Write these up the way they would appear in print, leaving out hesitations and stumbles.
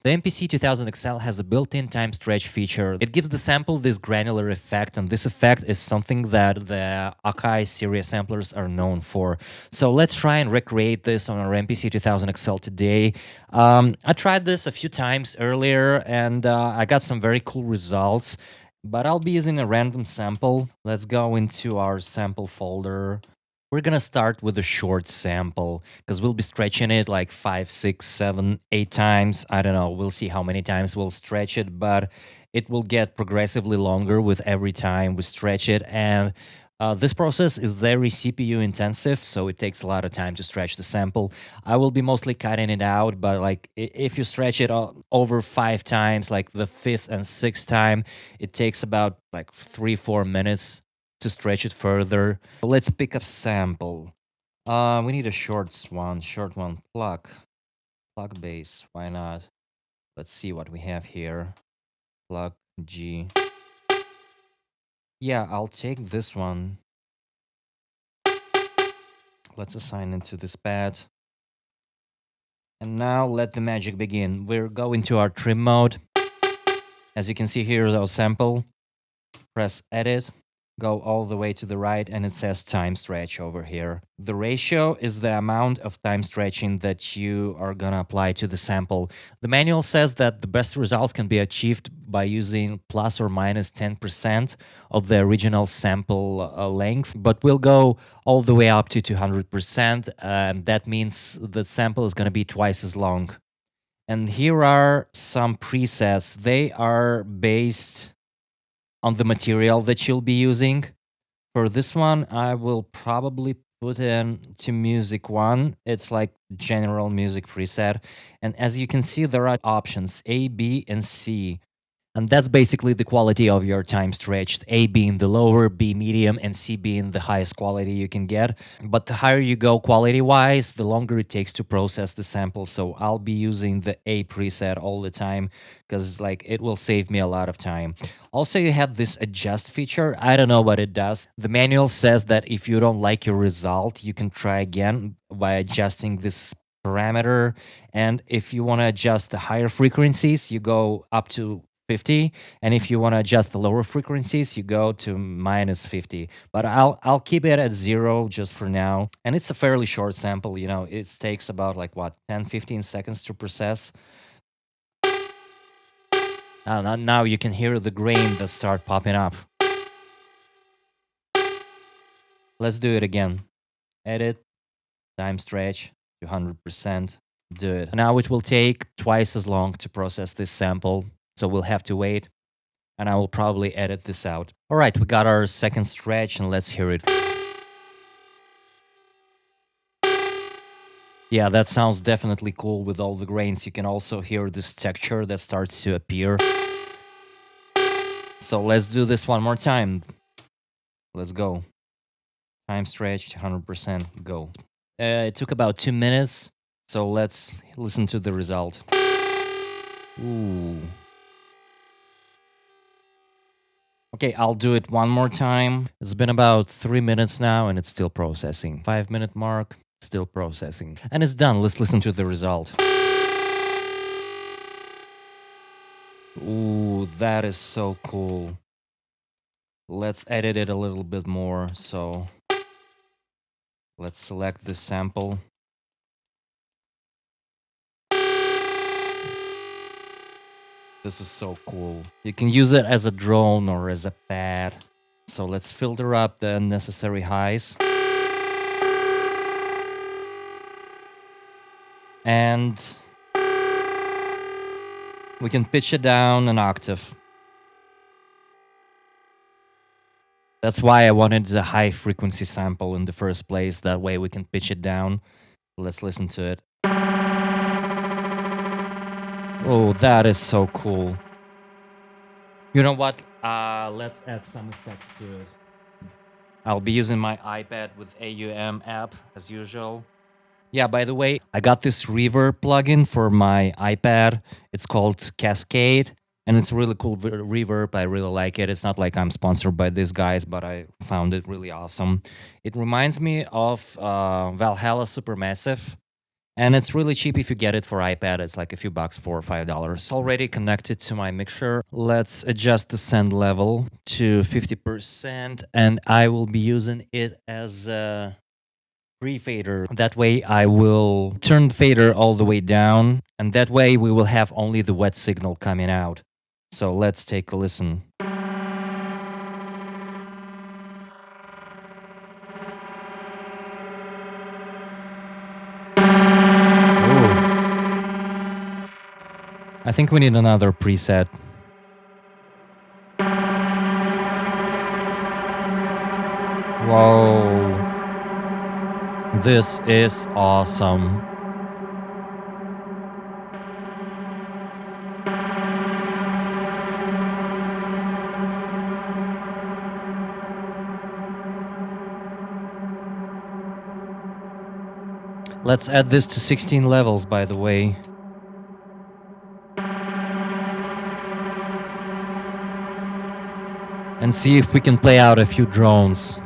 The MPC 2000XL has a built-in time stretch feature. It gives the sample this granular effect, and this effect is something that the Akai series samplers are known for. So let's try and recreate this on our MPC 2000XL today. I tried this a few times earlier, and I got some very cool results, but I'll be using a random sample. Let's go into our sample folder. We're gonna start with a short sample because we'll be stretching it like 5, 6, 7, 8 times. I don't know. We'll see how many times we'll stretch it, but it will get progressively longer with every time we stretch it. And this process is very CPU intensive, so it takes a lot of time to stretch the sample. I will be mostly cutting it out, but like if you stretch it over 5 times, like the 5th and 6th time, it takes about like 3-4 minutes to stretch it further. Let's pick a sample. We need a short one, plug bass, why not? Let's see what we have here. Plug G. Yeah, I'll take this one. Let's assign it to this pad. And now let the magic begin. We're going to our trim mode. As you can see, here's our sample. Press edit. Go all the way to the right, and it says time stretch over here. The ratio is the amount of time stretching that you are gonna apply to the sample. The manual says that the best results can be achieved by using plus or minus 10% of the original sample length, but we'll go all the way up to 200%. That means the sample is gonna be twice as long. And here are some presets. They are based on the material that you'll be using. For this one, I will probably put in to music 1. It's like general music preset. And as you can see, there are options A, B, and C. And that's basically the quality of your time stretched, A being the lower, B medium, and C being the highest quality you can get. But the higher you go quality-wise, the longer it takes to process the sample. So I'll be using the A preset all the time because like it will save me a lot of time. Also, you have this adjust feature. I don't know what it does. The manual says that if you don't like your result, you can try again by adjusting this parameter. And if you want to adjust the higher frequencies, you go up to 50, and if you want to adjust the lower frequencies, you go to minus 50. But I'll keep it at 0 just for now. And it's a fairly short sample, you know. It takes about like what, 10-15 seconds to process. Now you can hear the grain that start popping up. Let's do it again. Edit, time stretch, 200%. Do it. Now it will take twice as long to process this sample. So we'll have to wait, and I will probably edit this out. All right, we got our second stretch, and let's hear it. Yeah, that sounds definitely cool with all the grains. You can also hear this texture that starts to appear. So let's do this one more time. Let's go. Time stretch, 100%, go. It took about 2 minutes, so let's listen to the result. Ooh. Okay, I'll do it one more time. It's been about 3 minutes now, and it's still processing. 5-minute mark, still processing. And it's done. Let's listen to the result. Ooh, that is so cool. Let's edit it a little bit more. So let's select this sample. This is so cool. You can use it as a drone or as a pad. So let's filter up the unnecessary highs. And we can pitch it down an octave. That's why I wanted the high frequency sample in the first place. That way we can pitch it down. Let's listen to it. Oh, that is so cool. You know what? Let's add some effects to it. I'll be using my iPad with AUM app as usual. Yeah, by the way, I got this reverb plugin for my iPad. It's called Cascade, and it's really cool reverb. I really like it. It's not like I'm sponsored by these guys, but I found it really awesome. It reminds me of Valhalla Supermassive. And it's really cheap if you get it for iPad. It's like a few bucks, $4 or $5. It's already connected to my mixer. Let's adjust the send level to 50%, and I will be using it as a pre-fader. That way I will turn the fader all the way down, and that way we will have only the wet signal coming out. So let's take a listen. I think we need another preset. Whoa. This is awesome. Let's add this to 16 levels, by the way. And see if we can play out a few drones.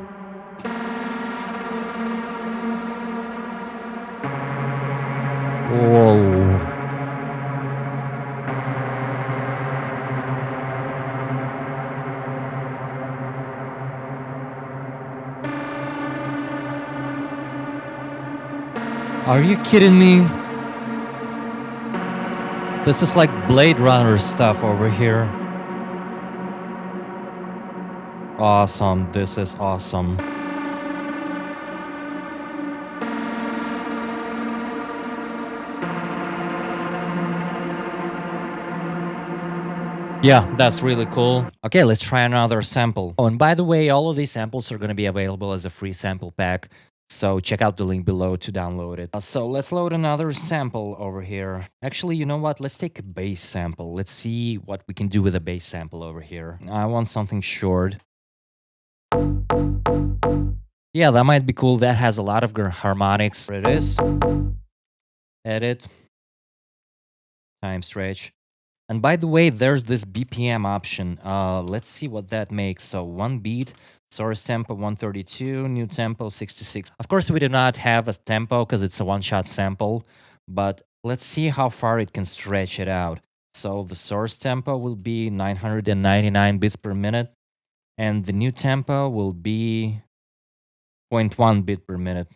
Whoa. Are you kidding me? This is like Blade Runner stuff over here. Awesome. This is awesome. Yeah, that's really cool. Okay, let's try another sample. Oh, and by the way, all of these samples are going to be available as a free sample pack. So check out the link below to download it. So let's load another sample over here. Actually, you know what? Let's take a bass sample. Let's see what we can do with a bass sample over here. I want something short. Yeah, that might be cool. That has a lot of harmonics. There it is. Edit. Time stretch. And by the way, there's this BPM option. Let's see what that makes. So 1 beat, source tempo 132, new tempo 66. Of course, we do not have a tempo because it's a one-shot sample, but let's see how far it can stretch it out. So the source tempo will be 999 beats per minute, and the new tempo will be 0.1 beat per minute.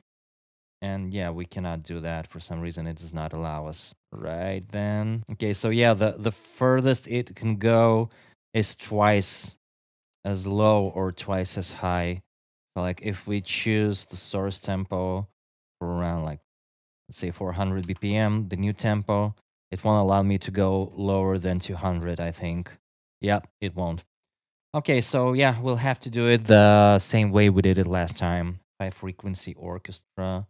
And yeah, we cannot do that. For some reason, it does not allow us. Right then. Okay, so yeah, the furthest it can go is twice as low or twice as high. So like if we choose the source tempo for around like, let's say 400 BPM, the new tempo, it won't allow me to go lower than 200, I think. Yep, it won't. Okay, so yeah, we'll have to do it the same way we did it last time. High frequency orchestra.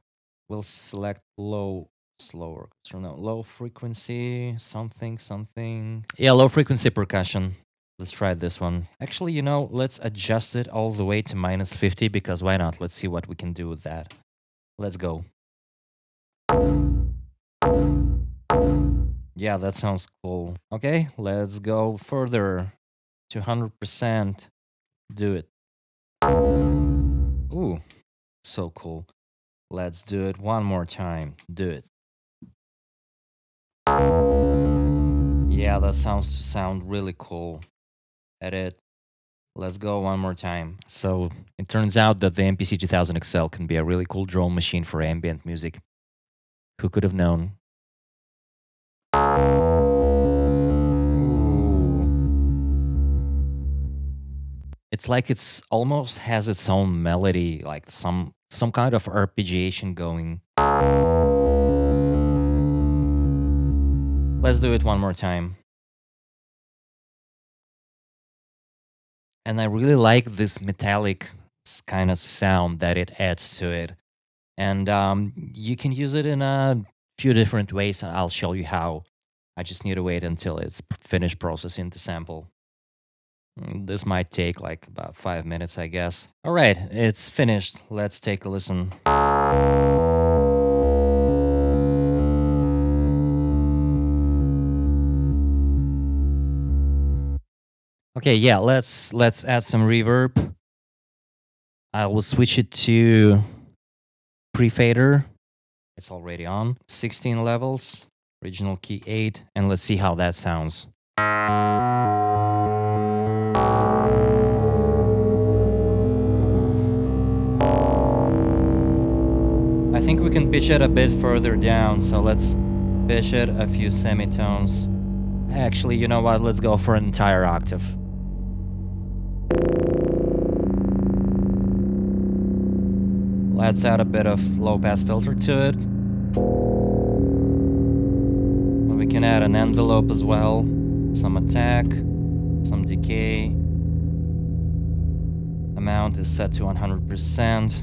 We'll select low frequency, something. Yeah, low frequency percussion. Let's try this one. Actually, you know, let's adjust it all the way to -50 because why not? Let's see what we can do with that. Let's go. Yeah, that sounds cool. Okay, let's go further to 100%. Do it. Ooh, so cool. Let's do it one more time. Do it. Yeah, that sound really cool. Edit. Let's go one more time. So it turns out that the MPC 2000XL can be a really cool drone machine for ambient music. Who could have known? Ooh. It's like it's almost has its own melody, like some kind of arpeggiation going. Let's do it one more time. And I really like this metallic kind of sound that it adds to it. And you can use it in a few different ways, and I'll show you how. I just need to wait until it's finished processing the sample. This might take like about 5 minutes, I guess. All right, it's finished. Let's take a listen. Okay, yeah, let's add some reverb. I will switch it to pre-fader. It's already on. 16 levels, original key 8, and let's see how that sounds. I think we can pitch it a bit further down, so let's pitch it a few semitones. Actually, you know what? Let's go for an entire octave. Let's add a bit of low-pass filter to it. And we can add an envelope as well, some attack, some decay. Amount is set to 100%.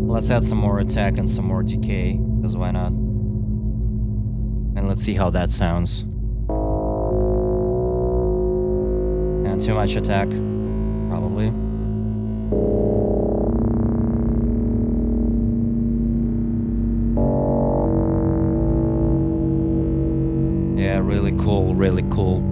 Let's add some more attack and some more decay, because why not? And let's see how that sounds. And too much attack, probably. Yeah, really cool, really cool.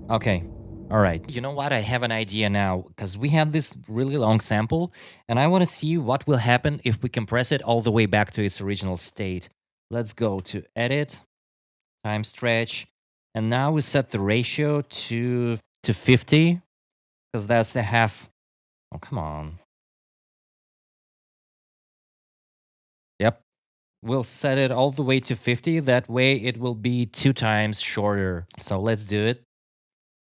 Okay. All right. You know what? I have an idea now, because we have this really long sample, and I want to see what will happen if we compress it all the way back to its original state. Let's go to Edit, Time Stretch, and now we set the ratio to 50, because that's the half. Oh, come on. Yep. We'll set it all the way to 50. That way it will be 2 times shorter. So let's do it.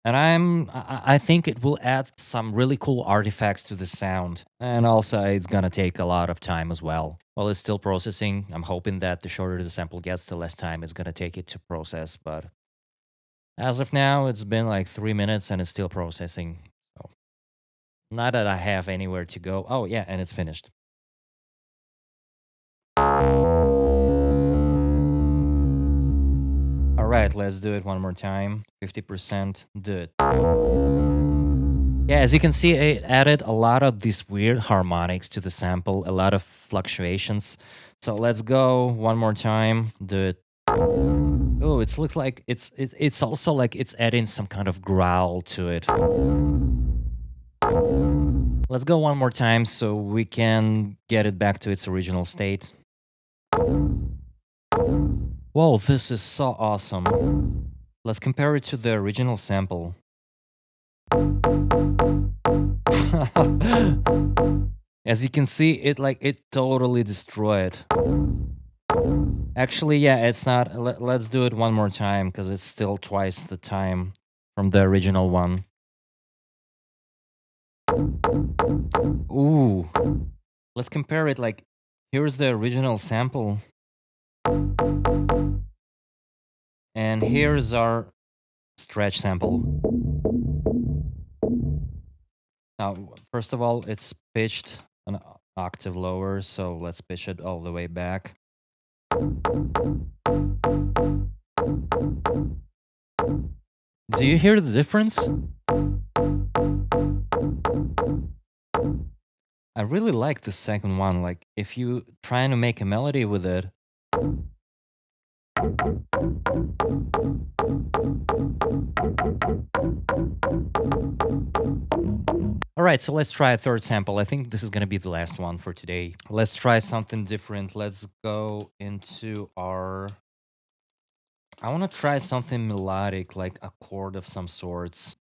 And I think it will add some really cool artifacts to the sound. And also it's gonna take a lot of time as well. While it's still processing, I'm hoping that the shorter the sample gets, the less time it's gonna take it to process. But as of now, it's been like 3 minutes and it's still processing. So not that I have anywhere to go. Oh yeah, and it's finished. All right, let's do it one more time. 50%, do it. Yeah, as you can see, it added a lot of these weird harmonics to the sample, a lot of fluctuations. So let's go one more time, do it. Oh, it looks like it's also like it's adding some kind of growl to it. Let's go one more time so we can get it back to its original state. Whoa, this is so awesome. Let's compare it to the original sample. As you can see, it totally destroyed. Actually, yeah, it's not. Let's do it one more time because it's still twice the time from the original one. Ooh. Let's compare it. Like, here's the original sample. And here's our stretch sample. Now, first of all, it's pitched an octave lower, so let's pitch it all the way back. Do you hear the difference? I really like the second one. Like, if you trying to make a melody with it. All right, so let's try a third sample. I think this is going to be the last one for today. Let's try something different. Let's go into our... I want to try something melodic, like a chord of some sorts.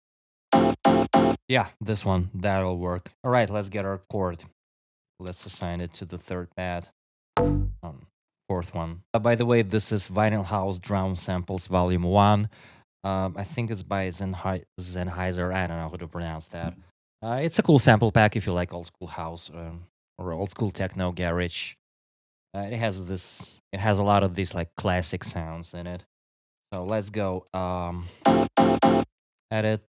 Yeah, this one. That'll work. All right, let's get our chord. Let's assign it to the third pad. Fourth one. By the way, this is Vinyl House Drum Samples Volume 1. I think it's by Sennheiser. I don't know how to pronounce that. It's a cool sample pack if you like old school house or old school techno garage. It has a lot of these like classic sounds in it. So let's go. Edit,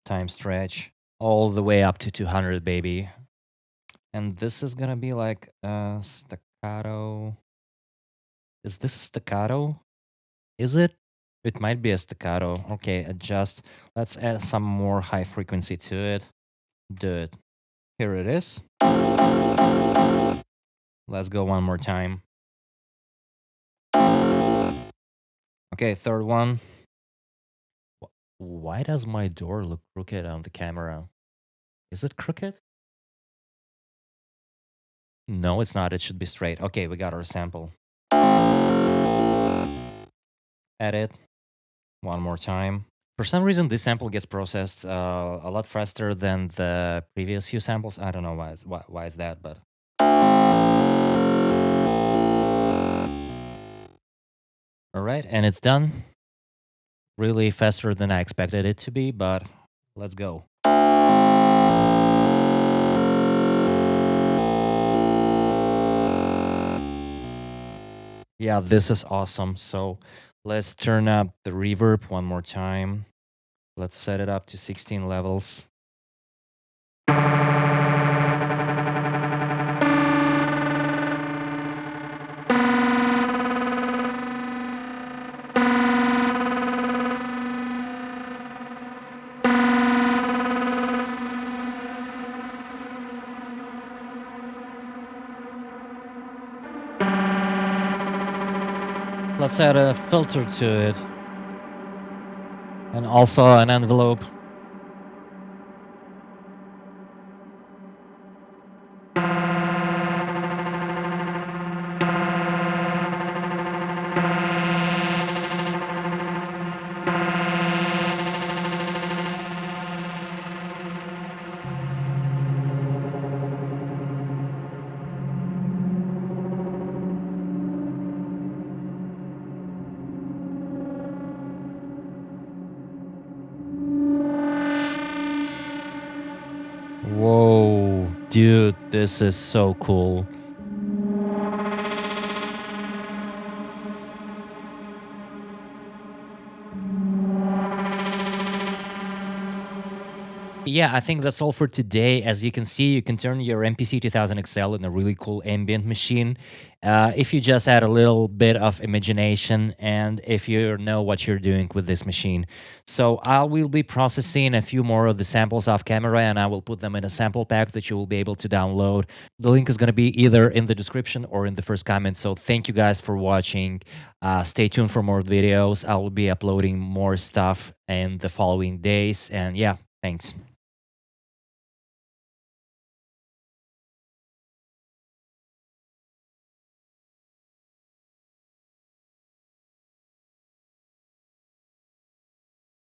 time stretch, all the way up to 200, baby. And this is gonna be like staccato. Is this a staccato? Is it? It might be a staccato. Okay, adjust. Let's add some more high frequency to it. Do it. Here it is. Let's go one more time. Okay, third one. Why does my door look crooked on the camera? Is it crooked? No, it's not. It should be straight. Okay, we got our sample. Edit. One more time. For some reason, this sample gets processed a lot faster than the previous few samples. I don't know why is that, but all right, and it's done. Really faster than I expected it to be, but let's go. Yeah, this is awesome. So let's turn up the reverb one more time. Let's set it up to 16 levels. Let's add a filter to it. And also an envelope. Whoa, dude, this is so cool. Yeah, I think that's all for today. As you can see, you can turn your MPC 2000XL in a really cool ambient machine if you just add a little bit of imagination and if you know what you're doing with this machine. So I will be processing a few more of the samples off camera and I will put them in a sample pack that you will be able to download. The link is going to be either in the description or in the first comment. So thank you guys for watching. Stay tuned for more videos. I will be uploading more stuff in the following days. And yeah, thanks.